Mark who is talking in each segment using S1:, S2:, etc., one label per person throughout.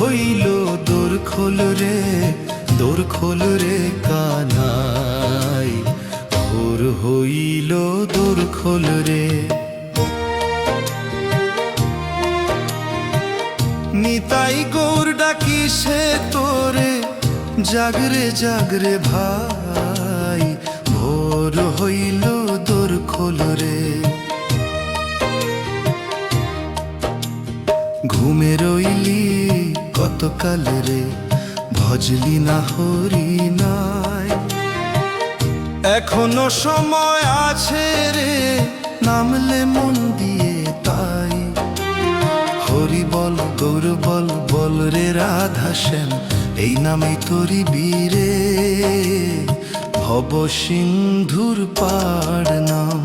S1: হইল দোর খোল রে কানাই, ভোর হইল দোর খোল রে। নিতাই গৌর ডাকিছে তোরে, জাগরে জাগরে ভাই, ভোর হইল দোর খোল রে। ঘুমে রইলি কতকাল রে, ভজলি না হরি নাই। এখনো সময় আছে রে, নামলে মন দিয়ে তাই। হরি বল গৌর বল, বল রে রাধা শ্যাম, এই নামেই তোরি বীরে, ভব সিন্ধুর পার নাম।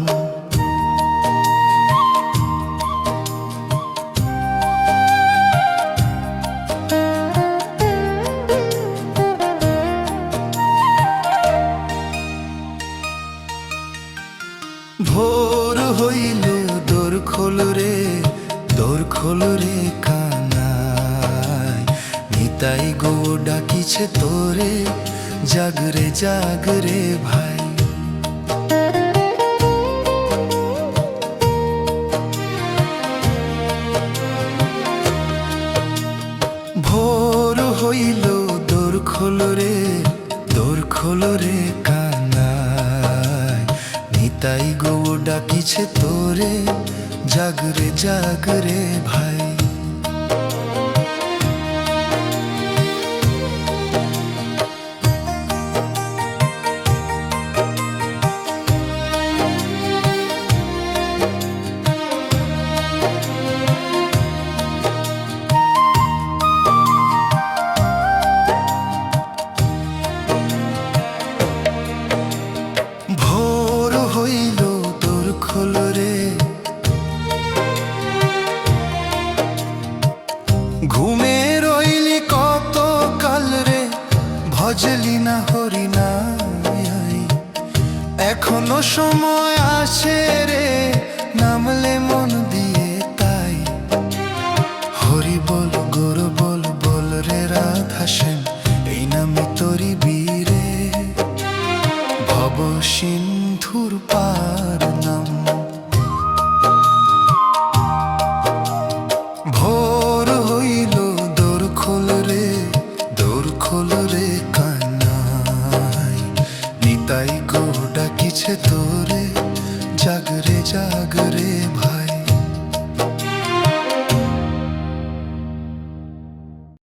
S1: ভোর হইল দোর খোল রে কানাই, নিতাই গৌর ডাকিছে তোরে, জাগরে জাগরে ভাই। ভোর হইল দোর খোল রে কানাই, নিতাই গৌর ডাকিছে তোরে, জাগরে জাগরে ভাই। ভোর হইল দোর খোল রে, ঘুমে রইলি কত কাল রে, ভজলি না হরি নাই। এখনো সময় আছে রে, নামলে মন দিয়ে তাই। হরি বল গৌর বল, বল রে রাধা শ্যাম, এই নামে তোরি বীরে, ভব সিন্ধুর পার নাম। ভোর হইল দোর খোল রে কানাই, নিতাই গৌর ডাকিছে তোরে, জাগরে জাগরে